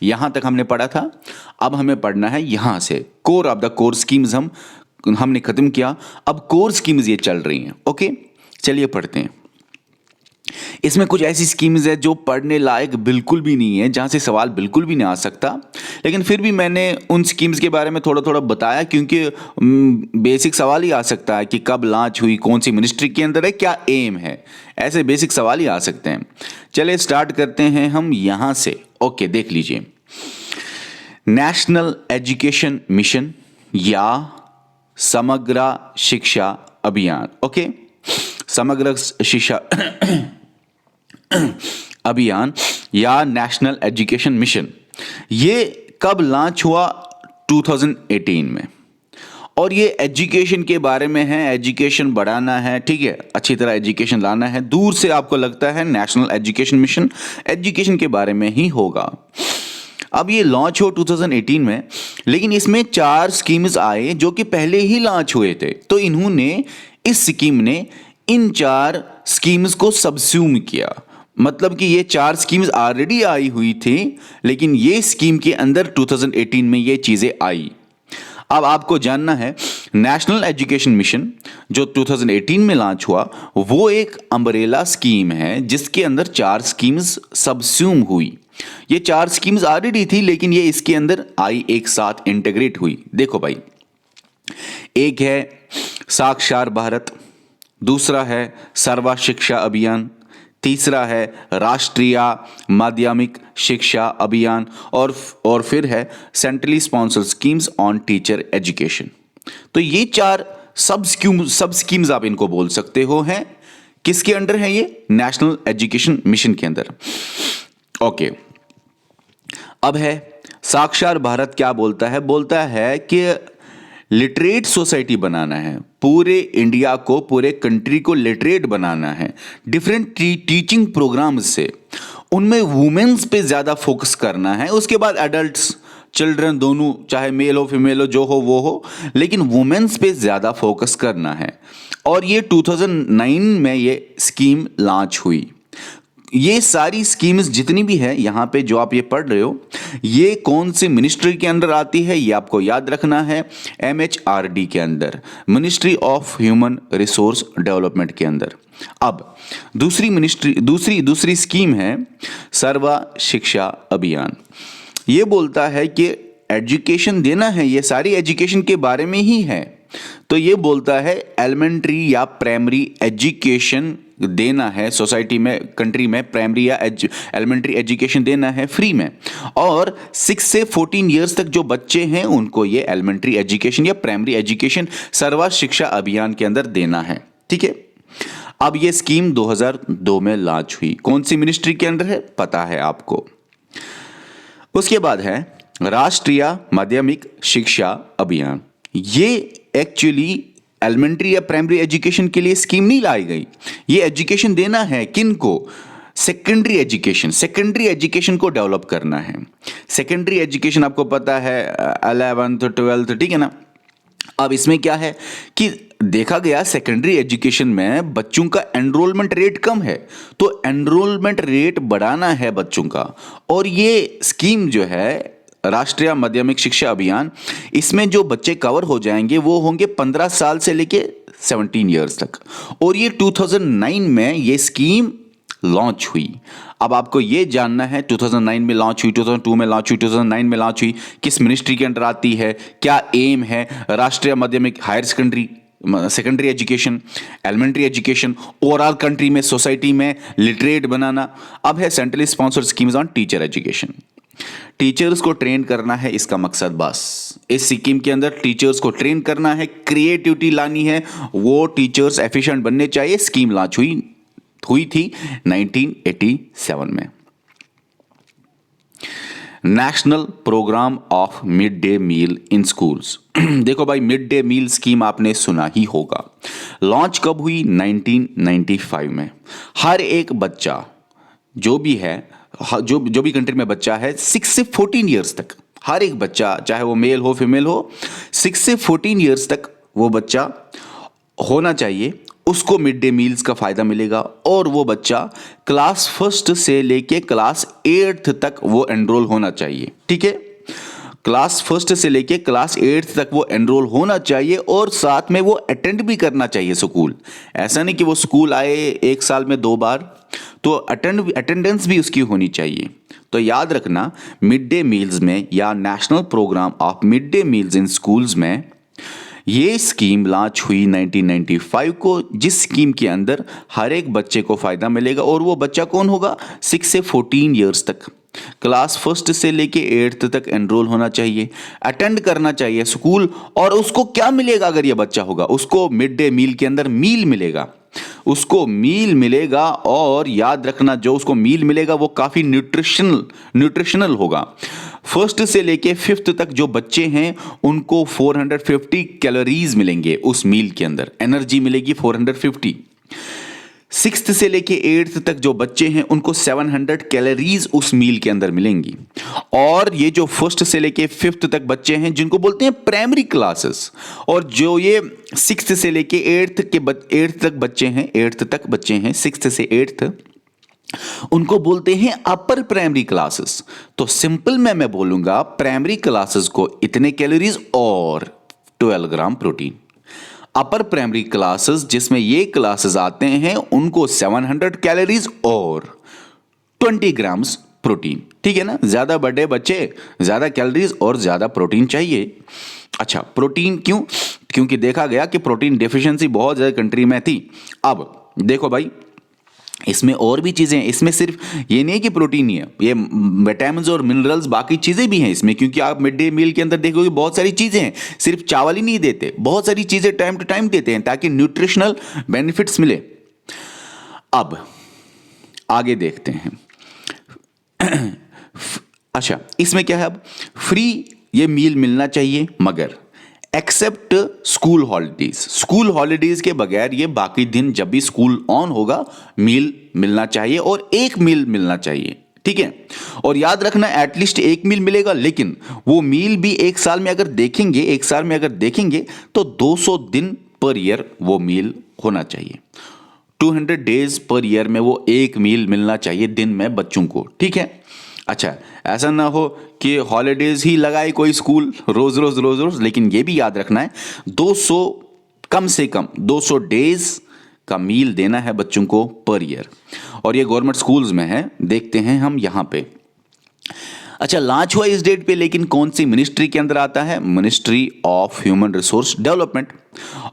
यहाँ तक हमने पढ़ा था। अब हमें पढ़ना है यहाँ से core of the core schemes. हमने खत्म किया, अब कोर स्कीम्स ये चल रही हैं। ओके, चलिए पढ़ते हैं। इसमें कुछ ऐसी स्कीम्स है जो पढ़ने लायक बिल्कुल भी नहीं है, जहाँ से सवाल बिल्कुल भी नहीं आ सकता, लेकिन फिर भी मैंने उन स्कीम्स के बारे में थोड़ा थोड़ा बताया, क्योंकि बेसिक सवाल ही आ सकता है कि कब लॉन्च हुई, कौन सी मिनिस्ट्री के अंदर है, क्या एम है, ऐसे बेसिक सवाल ही आ सकते हैं। चलिए स्टार्ट करते हैं हम यहाँ से। ओके, देख लीजिए, नेशनल एजुकेशन मिशन या समग्र शिक्षा अभियान। ओके, समग्र शिक्षा अभियान या नेशनल एजुकेशन मिशन, ये कब लॉन्च हुआ? 2018 में। और ये एजुकेशन के बारे में है, एजुकेशन बढ़ाना है, ठीक है, अच्छी तरह एजुकेशन लाना है। दूर से आपको लगता है नेशनल एजुकेशन मिशन एजुकेशन के बारे में ही होगा। अब ये लॉन्च हो 2018 में, लेकिन इसमें 4 स्कीम्स आए जो कि पहले ही लॉन्च हुए थे। तो इन्होंने, इस स्कीम ने इन 4 स्कीम्स को सबस्यूम किया, मतलब कि ये 4 स्कीम्स ऑलरेडी आई हुई थी, लेकिन ये स्कीम के अंदर 2018 में ये चीजें आई। अब आपको जानना है, नेशनल एजुकेशन मिशन जो 2018 में लॉन्च हुआ, वो एक अम्ब्रेला स्कीम है जिसके अंदर 4 स्कीम्स सबस्यूम हुई। ये 4 स्कीम्स ऑलरेडी थी, लेकिन ये इसके अंदर आई, एक साथ इंटीग्रेट हुई। देखो भाई, एक है साक्षर भारत, दूसरा है सर्व शिक्षा अभियान, तीसरा है राष्ट्रीय माध्यमिक शिक्षा अभियान, और फिर है centrally sponsored schemes on teacher education. तो ये 4 सब स्कीम्स आप इनको बोल सकते हो, हैं किसके अंडर है? ये नेशनल एजुकेशन मिशन के अंदर। ओके, अब है साक्षर भारत। क्या बोलता है? बोलता है कि लिटरेट सोसाइटी बनाना है, पूरे इंडिया को, पूरे कंट्री को लिटरेट बनाना है डिफरेंट टीचिंग प्रोग्राम्स से। उनमें वुमेन्स पे ज़्यादा फोकस करना है, उसके बाद एडल्ट्स, चिल्ड्रन, दोनों, चाहे मेल हो फीमेल हो, जो हो वो हो, लेकिन वुमेन्स पे ज़्यादा फोकस करना है। और ये 2009 में ये स्कीम लॉन्च हुई। ये सारी स्कीम्स जितनी भी है यहाँ पे जो आप ये पढ़ रहे हो, ये कौन सी मिनिस्ट्री के अंदर आती है? ये आपको याद रखना है, MHRD के अंदर, ministry of human resource development के अंदर। अब दूसरी स्कीम है सर्व शिक्षा अभियान। ये बोलता है कि एजुकेशन देना है, ये सारी एजुकेशन के बारे में ही है। तो ये बोलता है एलिमेंट्री या प्राइमरी एजुकेशन देना है सोसाइटी में, कंट्री में प्राइमरी या एलिमेंट्री एजुकेशन देना है फ्री में, और 6 से 14 इयर्स तक जो बच्चे हैं उनको ये एलिमेंट्री एजुकेशन या प्राइमरी एजुकेशन सर्व शिक्षा अभियान के अंदर देना है। ठीक है, अब ये स्कीम 2002 में लॉन्च हुई। कौन सी मिनिस्ट्री के अंदर है? पता है आपको। उसके बाद है राष्ट्रीय माध्यमिक शिक्षा अभियान। ये एक्चुअली एलिमेंट्री या प्राइमरी एजुकेशन के लिए स्कीम नहीं लाई गई। ये एजुकेशन देना है किनको? सेकेंडरी एजुकेशन को डेवलप करना है। सेकेंडरी एजुकेशन आपको पता है 11th 12th, ठीक है ना। अब इसमें क्या है कि देखा गया सेकेंडरी एजुकेशन में बच्चों का एनरोलमेंट रेट कम है, तो एनरोलमेंट रेट बढ़ाना है बच्चों का। और ये स्कीम जो है राष्ट्रीय माध्यमिक शिक्षा अभियान, इसमें जो बच्चे कवर हो जाएंगे वो होंगे 15 साल से लेके 17 इयर्स तक। और ये 2009 में ये स्कीम लॉन्च हुई। अब आपको ये जानना है 2009 में लॉन्च हुई, 2002 में लॉन्च हुई, 2009 में लॉन्च हुई, किस मिनिस्ट्री के अंडर आती है, क्या एम है? राष्ट्रीय माध्यमिक higher secondary education, elementary education, overall country में, सोसाइटी में लिटरेट बनाना। अब है centrally sponsored schemes on teacher education. Teachers को ट्रेन करना है, इसका मकसद बस इस स्कीम के अंदर टीचर्स को ट्रेन करना है, क्रिएटिविटी लानी है, वो टीचर्स एफिशिएंट बनने चाहिए। स्कीम लॉन्च हुई थी 1987 में। National programme of mid day meal in schools. देखो भाई, मिड डे मील स्कीम आपने सुना ही होगा। लॉन्च कब हुई? 1995 में। हर एक बच्चा जो भी है, जो भी कंट्री में बच्चा है, 6 से 14 इयर्स तक, हर एक बच्चा, चाहे वो मेल हो फीमेल हो, 6 से 14 इयर्स तक वो बच्चा होना चाहिए। उसको मिड डे मील्स का फ़ायदा मिलेगा और वो बच्चा क्लास फर्स्ट से लेके क्लास 8th तक वो एनरोल होना चाहिए। ठीक है, क्लास फर्स्ट से लेके क्लास 8th तक वो एनरोल होना चाहिए और साथ में वो अटेंड भी करना चाहिए स्कूल। ऐसा नहीं कि वो स्कूल आए एक साल में 2 बार, तो अटेंडेंस भी उसकी होनी चाहिए। तो याद रखना, मिड डे मील्स में या national programme of mid day meals in schools में ये स्कीम लॉन्च हुई 1995 को, जिस स्कीम के अंदर हर एक बच्चे को फ़ायदा मिलेगा। और वो बच्चा कौन होगा? 6 से 14 ईयर्स तक क्लास फर्स्ट से लेके 8th तक एनरोल होना चाहिए, अटेंड करना चाहिए स्कूल। और उसको क्या मिलेगा अगर ये बच्चा होगा? उसको मिड डे मील के अंदर मील मिलेगा, उसको मील मिलेगा। और याद रखना, जो उसको मील मिलेगा वो काफ़ी न्यूट्रिशनल होगा। फर्स्ट से लेके 5th तक जो बच्चे हैं उनको 450 कैलोरीज मिलेंगे उस मील के अंदर, एनर्जी मिलेगी 450। 6th से लेके 8th तक जो बच्चे हैं उनको 700 कैलोरीज उस मील के अंदर मिलेंगी। और ये जो फर्स्ट से लेके 5th तक बच्चे हैं जिनको बोलते हैं प्राइमरी क्लासेस, और जो ये 6th से लेके 8th तक बच्चे हैं, 8th तक बच्चे हैं 6th से 8th, उनको बोलते हैं अपर प्राइमरी क्लासेस। तो सिंपल में मैं बोलूंगा प्राइमरी क्लासेस को इतने कैलोरीज और 12 gram protein. Upper primary classes जिसमें ये क्लासेस आते हैं उनको 700 कैलोरीज और 20 ग्राम्स प्रोटीन। ठीक है ना, ज्यादा बड़े बच्चे ज्यादा कैलोरीज और ज्यादा प्रोटीन चाहिए। अच्छा, प्रोटीन क्यों? क्योंकि देखा गया कि प्रोटीन डेफिशिएंसी बहुत ज्यादा कंट्री में थी। अब देखो भाई, इसमें और भी चीज़ें हैं, इसमें सिर्फ ये नहीं है कि प्रोटीन ही है, ये विटामिन्स और मिनरल्स बाकी चीज़ें भी हैं इसमें। क्योंकि आप मिड डे मील के अंदर देखोगे बहुत सारी चीज़ें हैं, सिर्फ चावल ही नहीं देते, बहुत सारी चीज़ें टाइम टू टाइम देते हैं ताकि न्यूट्रिशनल बेनिफिट्स मिले। अब आगे देखते हैं। अच्छा, इसमें क्या है? अब फ्री ये मील मिलना चाहिए, मगर except school holidays. School holidays के बगैर ये बाकी दिन जब भी स्कूल ऑन होगा मील मिलना चाहिए, और एक मील मिलना चाहिए। ठीक है, और याद रखना एटलीस्ट एक मील मिलेगा, लेकिन वो मील भी एक साल में अगर देखेंगे तो 200 दिन पर ईयर वो मील होना चाहिए। 200 डेज पर ईयर में वो एक मील मिलना चाहिए दिन में बच्चों को। ठीक है, अच्छा, ऐसा ना हो कि हॉलीडेज ही लगाए कोई स्कूल रोज, लेकिन ये भी याद रखना है 200 कम से कम 200 डेज का मील देना है बच्चों को पर ईयर, और ये गवर्नमेंट स्कूल्स में है। देखते हैं हम यहाँ पे। अच्छा, लॉन्च हुआ इस डेट पे, लेकिन कौन सी मिनिस्ट्री के अंदर आता है? Ministry of human resource development.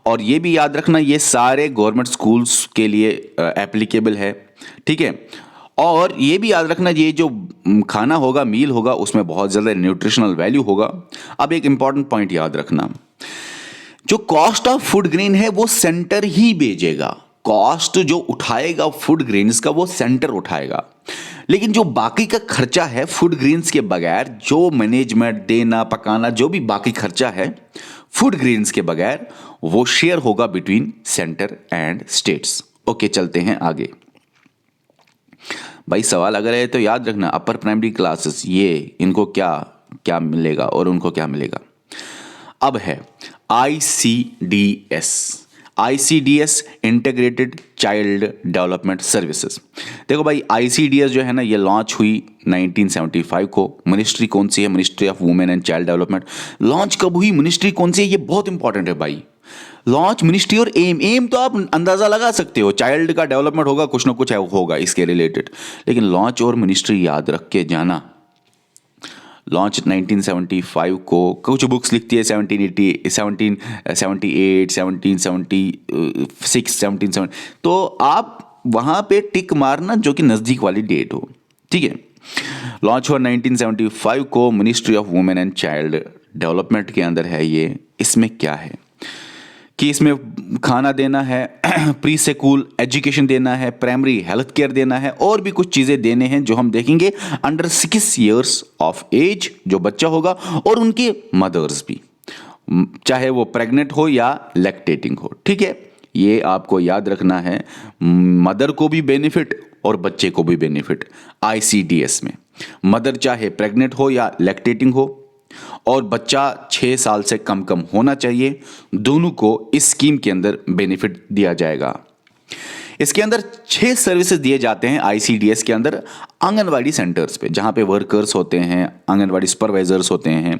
और ये भी याद रखना, ये सारे गवर्नमेंट स्कूल्स के लिए एप्लीकेबल है। ठीक है, और ये भी याद रखना, ये जो खाना होगा, मील होगा, उसमें बहुत ज़्यादा न्यूट्रिशनल वैल्यू होगा। अब एक इंपॉर्टेंट पॉइंट याद रखना, जो कॉस्ट ऑफ फूड ग्रेन है वो सेंटर ही भेजेगा। कॉस्ट जो उठाएगा फूड ग्रेन्स का वो सेंटर उठाएगा, लेकिन जो बाकी का खर्चा है फूड ग्रेन्स के बगैर, जो मैनेजमेंट, देना, पकाना, जो भी बाकी खर्चा है फूड ग्रेन्स के बगैर, वो शेयर होगा between centre and states. Okay, चलते हैं आगे। भाई सवाल अगर है तो याद रखना, अपर प्राइमरी क्लासेस ये इनको क्या क्या मिलेगा और उनको क्या मिलेगा। अब है ICDS integrated child development services. देखो भाई, ICDS जो है ना, ये लॉन्च हुई 1975 को। मिनिस्ट्री कौन सी है? Ministry of women and child development. Launch कब हुई, मिनिस्ट्री कौन सी है, ये बहुत इंपॉर्टेंट है भाई। लॉन्च, मिनिस्ट्री और एम तो आप अंदाजा लगा सकते हो, चाइल्ड का डेवलपमेंट होगा, कुछ ना कुछ होगा इसके रिलेटेड, लेकिन लॉन्च और मिनिस्ट्री याद रख के जाना। लॉन्च 1975 को, कुछ बुक्स लिखती है 1778, 1776, 1770, तो आप वहाँ पे टिक मारना जो कि नज़दीक वाली डेट हो। ठीक है, लॉन्च हुआ 1975 को, ministry of women and child development के अंदर है ये। इसमें क्या है कि इसमें खाना देना है, प्री स्कूल एजुकेशन देना है, प्राइमरी हेल्थ केयर देना है, और भी कुछ चीज़ें देने हैं जो हम देखेंगे अंडर 6 ईयर्स ऑफ एज जो बच्चा होगा, और उनके मदर्स भी, चाहे वो प्रेग्नेंट हो या लैक्टेटिंग हो। ठीक है, ये आपको याद रखना है, मदर को भी बेनिफिट और बच्चे को भी बेनिफिट। ICDS में मदर चाहे प्रेग्नेंट हो या लैक्टेटिंग हो, और बच्चा 6 साल से कम होना चाहिए, दोनों को इस स्कीम के अंदर बेनिफिट दिया जाएगा। इसके अंदर 6 सर्विसेज दिए जाते हैं आईसीडीएस के अंदर आंगनवाड़ी सेंटर्स पे, जहाँ पे वर्कर्स होते हैं, आंगनवाड़ी सुपरवाइजर्स होते हैं,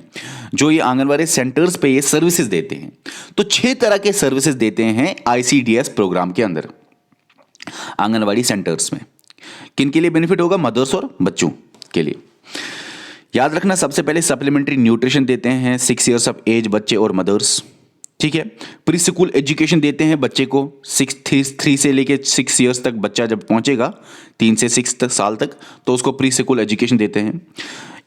जो ये आंगनवाड़ी सेंटर्स पे ये सर्विसेज देते हैं। तो 6 तरह के सर्विसेज देते हैं आईसीडीएस प्रोग्राम के अंदर आंगनवाड़ी सेंटर्स में। किन के लिए बेनिफिट होगा? मदर्स और बच्चों के लिए। याद रखना, सबसे पहले सप्लीमेंट्री न्यूट्रिशन देते हैं 6 ईयर्स ऑफ एज बच्चे और मदर्स, ठीक है। प्री स्कूल एजुकेशन देते हैं बच्चे को 3 से लेके 6 ईयर्स तक, बच्चा जब पहुंचेगा 3 से 6 तक साल तक, तो उसको प्री स्कूल एजुकेशन देते हैं।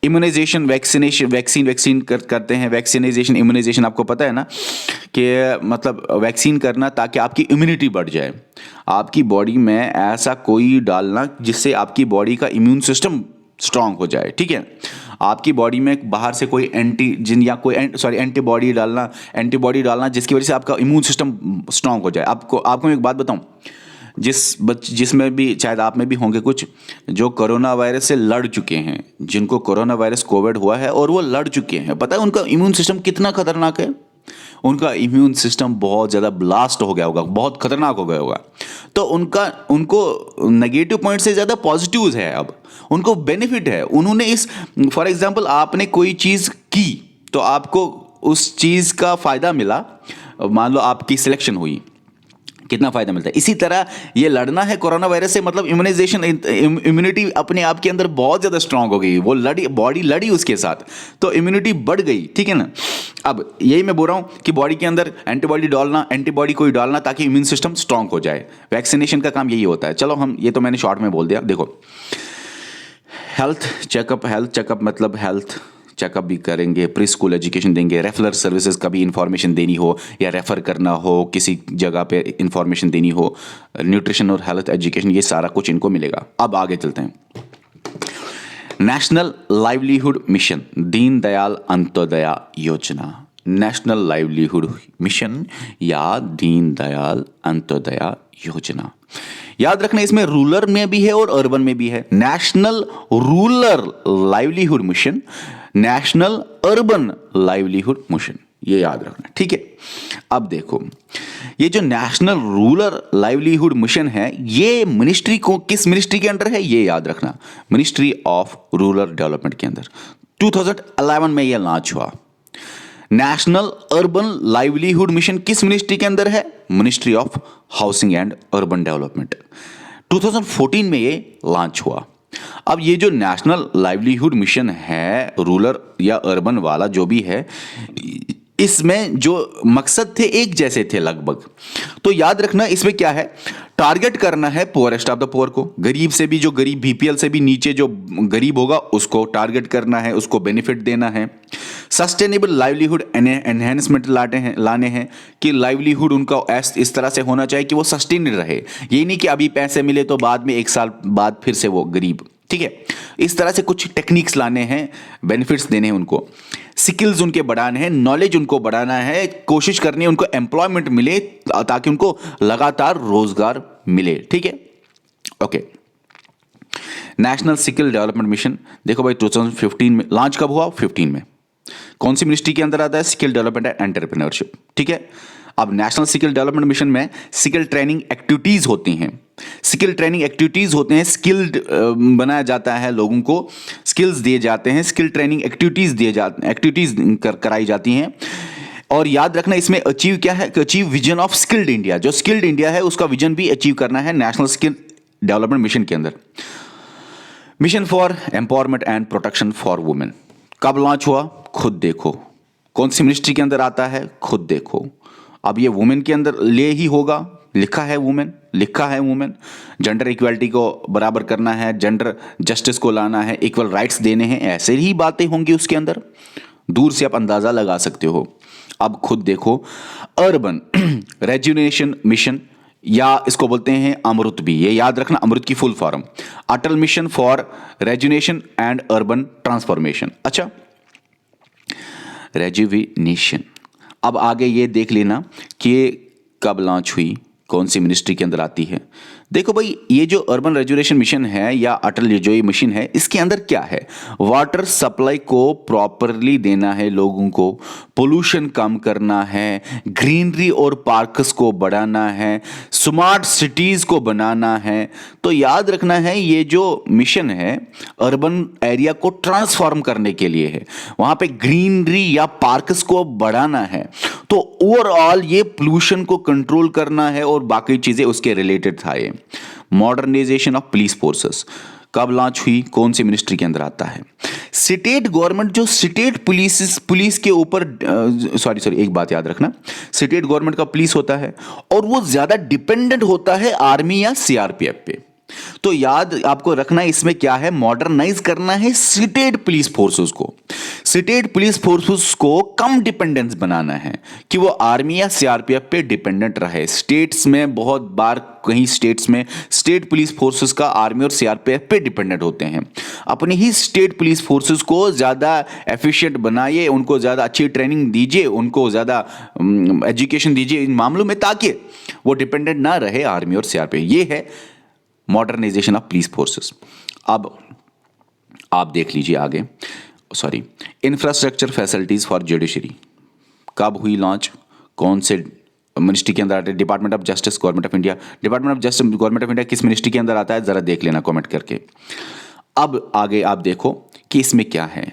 इम्यूनाइजेशन, वैक्सीन करते हैं। वैक्सीनाइजेशन, इम्यूनाइजेशन आपको पता है ना कि मतलब वैक्सीन करना ताकि आपकी इम्यूनिटी बढ़ जाए, आपकी बॉडी में ऐसा कोई डालना जिससे आपकी बॉडी का इम्यून सिस्टम स्ट्रांग हो जाए, ठीक है। आपकी बॉडी में बाहर से कोई एंटीबॉडी डालना जिसकी वजह से आपका इम्यून सिस्टम स्ट्रांग हो जाए। आपको मैं एक बात बताऊं, जिसमें भी शायद आप में भी होंगे कुछ जो कोरोना वायरस से लड़ चुके हैं, जिनको कोरोना वायरस कोविड हुआ है और वो लड़ चुके हैं, पता है उनका इम्यून सिस्टम कितना खतरनाक है? उनका इम्यून सिस्टम बहुत ज़्यादा ब्लास्ट हो गया होगा, बहुत खतरनाक हो गया होगा। तो उनको नेगेटिव पॉइंट से ज़्यादा पॉजिटिव्स है, अब उनको बेनिफिट है। उन्होंने इस, फॉर एग्जांपल आपने कोई चीज़ की तो आपको उस चीज़ का फ़ायदा मिला, मान लो आपकी सिलेक्शन हुई, कितना फ़ायदा मिलता है। इसी तरह ये लड़ना है कोरोना वायरस से, मतलब इम्यूनिटी अपने आप के अंदर बहुत ज़्यादा स्ट्रांग हो गई, वो बॉडी लड़ी उसके साथ, तो इम्यूनिटी बढ़ गई, ठीक है ना। अब यही मैं बोल रहा हूँ कि बॉडी के अंदर एंटीबॉडी कोई डालना ताकि इम्यून सिस्टम स्ट्रांग हो जाए। वैक्सीनेशन का काम यही होता है। चलो हम, ये तो मैंने शॉर्ट में बोल दिया। देखो, हेल्थ चेकअप मतलब हेल्थ चेकअप भी करेंगे, प्री स्कूल एजुकेशन देंगे, रेफरल सर्विसेज का भी इंफॉर्मेशन देनी हो या रेफ़र करना हो, किसी जगह पे इंफॉर्मेशन देनी हो, न्यूट्रिशन और हेल्थ एजुकेशन, ये सारा कुछ इनको मिलेगा। अब आगे चलते हैं। National livelihood mission, Deen Dayal Antyodaya योजना, नेशनल लाइवलीहुड मिशन या दीन दयाल अंत्योदया योजना। याद रखना, इसमें रूरल में भी है और अर्बन में भी है। National rural livelihood mission, national urban livelihood mission, ये याद रखना, ठीक है। अब देखो, ये जो नेशनल रूरल लाइवलीहुड मिशन है, ये मिनिस्ट्री को, किस मिनिस्ट्री के अंडर है ये याद रखना, मिनिस्ट्री ऑफ रूरल डेवलपमेंट के अंदर 2011 में ये लॉन्च हुआ। नेशनल अर्बन लाइवलीहुड मिशन किस मिनिस्ट्री के अंदर है? Ministry of housing and urban development. 2014 में ये लॉन्च हुआ। अब ये जो नेशनल लाइवलीहुड मिशन है, रूरल या अर्बन वाला जो भी है, इसमें जो मकसद थे एक जैसे थे लगभग। तो याद रखना, इसमें क्या है, टारगेट करना है पुअरेस्ट ऑफ द पुअर को, गरीब से भी, जो गरीब बीपीएल से भी नीचे जो गरीब होगा उसको टारगेट करना है, उसको बेनिफिट देना है। सस्टेनेबल लाइवलीहुड एनहेंसमेंट लाने हैं कि लाइवलीहुड उनका इस तरह से होना चाहिए कि वो सस्टेन रहे, ये नहीं कि अभी पैसे मिले तो बाद में 1 साल बाद फिर से वो गरीब, ठीक है। इस तरह से कुछ टेक्निक्स लाने हैं, बेनिफिट्स देने हैं उनको, स्किल्स उनके बढ़ाने हैं, नॉलेज उनको बढ़ाना है, कोशिश करनी है उनको एम्प्लॉयमेंट मिले ताकि उनको लगातार रोजगार मिले, ठीक है। Okay, national skill development mission, देखो भाई 2015 में लॉन्च कब हुआ? 15 में। कौन सी मिनिस्ट्री के अंदर आता है? स्किल डेवलपमेंट एंड एंटरप्रेन्योरशिप, ठीक है। अब नेशनल स्किल डेवलपमेंट मिशन में स्किल ट्रेनिंग एक्टिविटीज होती हैं, स्किल ट्रेनिंग एक्टिविटीज होते हैं, स्किल्ड बनाया जाता है, लोगों को स्किल्स दिए जाते हैं, स्किल ट्रेनिंग एक्टिविटीज कराई जाती हैं। और याद रखना, इसमें अचीव क्या है? Achieve vision of skilled India, जो स्किल्ड इंडिया है उसका विजन भी अचीव करना है नेशनल स्किल डेवलपमेंट मिशन के अंदर। Mission for empowerment and protection for women कब लॉन्च हुआ? खुद देखो। कौन सी मिनिस्ट्री के अंदर आता है? खुद देखो। अब ये वुमेन के अंदर ले ही होगा, लिखा है वुमेन, जेंडर इक्वालिटी को बराबर करना है, जेंडर जस्टिस को लाना है, इक्वल राइट्स देने हैं, ऐसे ही बातें होंगी उसके अंदर, दूर से आप अंदाजा लगा सकते हो। अब खुद देखो, अर्बन रेजुनेशन मिशन, या इसको बोलते हैं अमृत भी, ये याद रखना, अमृत की full form Atal mission for rejuvenation and urban transformation. अच्छा, रेजुविनेशन, अब आगे ये देख लेना कि कब लॉन्च हुई, कौन सी मिनिस्ट्री के अंदर आती है? देखो भाई, ये जो अर्बन रेजुरेशन मिशन है या अटल जो ये मिशन है, इसके अंदर क्या है? वाटर सप्लाई को प्रॉपरली देना है लोगों को, पोल्यूशन कम करना है, ग्रीनरी और पार्क्स को बढ़ाना है, स्मार्ट सिटीज को बनाना है। तो याद रखना है, ये जो मिशन है अर्बन एरिया को ट्रांसफॉर्म करने के लिए है, वहां पे ग्रीनरी या पार्क्स को बढ़ाना है। तो ओवरऑल ये पोल्यूशन को कंट्रोल करना है और बाकी चीजें उसके रिलेटेड था। ये मॉडर्नाइजेशन ऑफ पुलिस फोर्सेस कब लॉन्च हुई, कौन सी मिनिस्ट्री के अंदर आता है? स्टेट गवर्नमेंट जो स्टेट पुलिस के ऊपर सॉरी एक बात याद रखना, स्टेट गवर्नमेंट का पुलिस होता है और वो ज्यादा डिपेंडेंट होता है आर्मी या सीआरपीएफ पे। तो याद आपको रखना इसमें क्या है, मॉडर्नाइज करना है स्टेट पुलिस फोर्सेस को, स्टेट पुलिस फोर्सेस को कम डिपेंडेंस बनाना है कि वो आर्मी या सीआरपीएफ पे डिपेंडेंट रहे। स्टेट्स में बहुत बार कहीं स्टेट्स में स्टेट पुलिस फोर्सेस का आर्मी और सीआरपीएफ पे डिपेंडेंट होते हैं। अपनी ही स्टेट पुलिस फोर्सेस को ज़्यादा एफिशिएंट बनाइए, उनको ज़्यादा अच्छी ट्रेनिंग दीजिए, उनको ज़्यादा एजुकेशन दीजिए इन मामलों में, ताकि वो डिपेंडेंट ना रहे आर्मी और सीआरपीएफ। ये है मॉडर्नाइजेशन ऑफ पुलिस फोर्सेस। अब आप देख लीजिए आगे, sorry, infrastructure facilities for judiciary कब हुई लॉन्च, कौन से मिनिस्ट्री के अंदर आता है? Department of justice government of India. Department of justice government of India किस मिनिस्ट्री के अंदर आता है, जरा देख लेना कमेंट करके। अब आगे आप देखो कि इसमें क्या है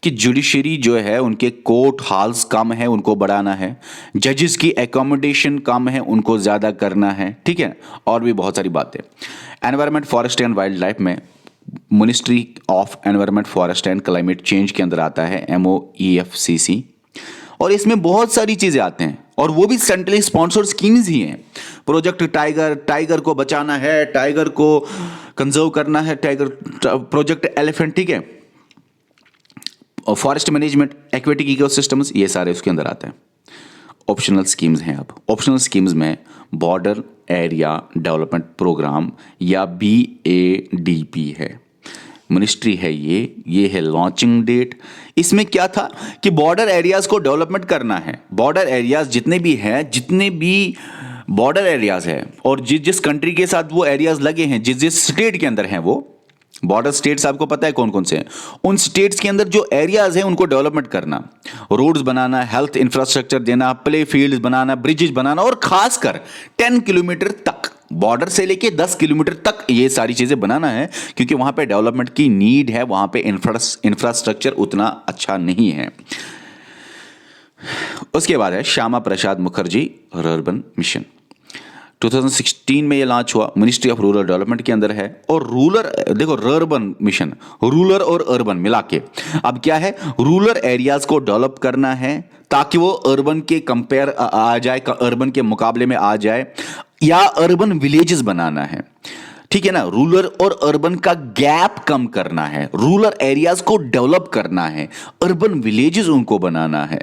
कि जुडिशरी जो है उनके कोर्ट हॉल्स कम है, उनको बढ़ाना है, जजेस की एकोमोडेशन कम है, उनको ज़्यादा करना है, ठीक है, और भी बहुत सारी बातें। Environment forest and wildlife में ministry of environment forest and climate change के अंदर आता है MOEFCC, और इसमें बहुत सारी चीज़ें आते हैं और वो भी सेंट्रली स्पॉन्सर्ड स्कीम्स ही हैं। प्रोजेक्ट टाइगर को बचाना है, टाइगर को कंजर्व करना है, टाइगर प्रोजेक्ट एलिफेंट, ठीक है, और फॉरेस्ट मैनेजमेंट, एक्वेटिक इकोसिस्टम्स, ये सारे उसके अंदर आते हैं। ऑप्शनल स्कीम्स हैं। अब ऑप्शनल स्कीम्स में बॉर्डर एरिया डेवलपमेंट प्रोग्राम या BADP है, मिनिस्ट्री है ये है लॉन्चिंग डेट। इसमें क्या था कि बॉर्डर एरियाज को डेवलपमेंट करना है। बॉर्डर एरियाज जितने भी बॉर्डर एरियाज है और जिस कंट्री के साथ वो एरियाज लगे हैं, जिस स्टेट के अंदर हैं, वो बॉर्डर स्टेट्स आपको पता है कौन कौन से हैं, उन स्टेट्स के अंदर जो एरियाज हैं उनको डेवलपमेंट करना, रोड्स बनाना, हेल्थ इंफ्रास्ट्रक्चर देना, प्ले फील्ड्स बनाना, ब्रिजेस बनाना, और खासकर 10 किलोमीटर तक, बॉर्डर से लेके 10 किलोमीटर तक ये सारी चीजें बनाना है, क्योंकि वहां पे डेवलपमेंट की नीड है, वहां पे इंफ्रास्ट्रक्चर उतना अच्छा नहीं है। उसके बाद है श्यामा प्रसाद मुखर्जी अर्बन मिशन। 2016 में ये लॉन्च हुआ, मिनिस्ट्री ऑफ रूरल डेवलपमेंट के अंदर है। और देखो अर्बन मिशन, रूरल और अर्बन मिला के, अब क्या है, रूरल एरियाज को डेवलप करना है ताकि वो अर्बन के कंपेयर आ जाए, अर्बन के मुकाबले में आ जाए, या अर्बन विलेजेस बनाना है, ठीक है ना। रूरल और अर्बन का गैप कम करना है, रूरल एरियाज को डेवलप करना है, अर्बन विलेजेस उनको बनाना है।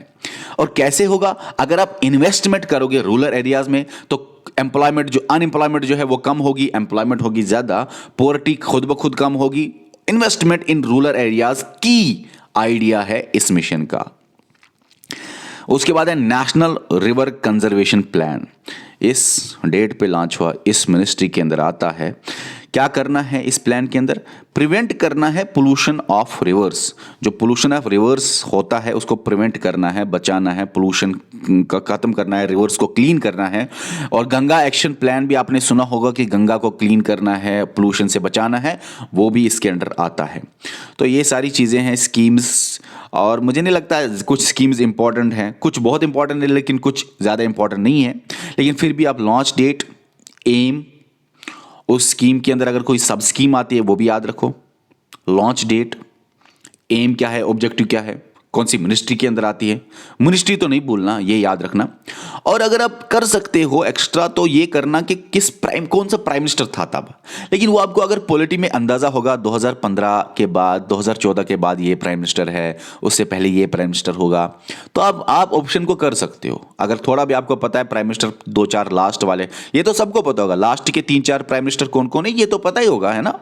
और कैसे होगा, अगर आप इन्वेस्टमेंट करोगे रूरल एरियाज में तो एम्प्लॉयमेंट अनएम्प्लॉयमेंट जो है वो कम होगी, एम्प्लॉयमेंट होगी ज्यादा, पॉवर्टी खुद ब खुद कम होगी। इन्वेस्टमेंट इन रूरल एरियाज की आइडिया है इस मिशन का। उसके बाद है नेशनल रिवर कंजर्वेशन प्लान, इस डेट पे लॉन्च हुआ, इस मिनिस्ट्री के अंदर आता है। क्या करना है इस प्लान के अंदर, प्रिवेंट करना है पोल्यूशन ऑफ रिवर्स, जो पोल्यूशन ऑफ रिवर्स होता है उसको प्रिवेंट करना है, बचाना है, पोल्यूशन का खत्म करना है, रिवर्स को क्लीन करना है। और गंगा एक्शन प्लान भी आपने सुना होगा कि गंगा को क्लीन करना है, पोल्यूशन से बचाना है, वो भी इसके अंदर आता है। तो ये सारी चीज़ें हैं स्कीम्स, और मुझे नहीं लगता कुछ स्कीम्स इंपॉर्टेंट हैं, कुछ बहुत इंपॉर्टेंट है लेकिन कुछ ज़्यादा इंपॉर्टेंट नहीं है। लेकिन फिर भी आप लॉन्च डेट, एम, उस स्कीम के अंदर अगर कोई सब स्कीम आती है वो भी याद रखो। लॉन्च डेट, एम क्या है, ऑब्जेक्टिव क्या है, कौन सी मिनिस्ट्री के अंदर आती है, मिनिस्ट्री तो नहीं भूलना, ये याद रखना। और अगर आप कर सकते हो एक्स्ट्रा तो ये करना कि कौन सा प्राइम मिनिस्टर था तब। लेकिन वो आपको अगर पॉलिटी में अंदाजा होगा 2015 के बाद, 2014 के बाद ये प्राइम मिनिस्टर है, उससे पहले ये प्राइम मिनिस्टर होगा, तो आप ऑप्शन को कर सकते हो। अगर थोड़ा भी आपको पता है प्राइम मिनिस्टर 2-4 लास्ट वाले, ये तो सबको पता होगा, लास्ट के 3-4 प्राइम मिनिस्टर कौन कौन है ये तो पता ही होगा, है ना।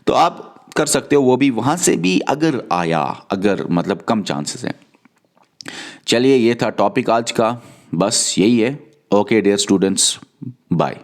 तो आप कर सकते हो वो भी, वहां से भी अगर आया, अगर मतलब कम चांसेस है। चलिए, ये था टॉपिक आज का, बस यही है। Okay dear students, bye.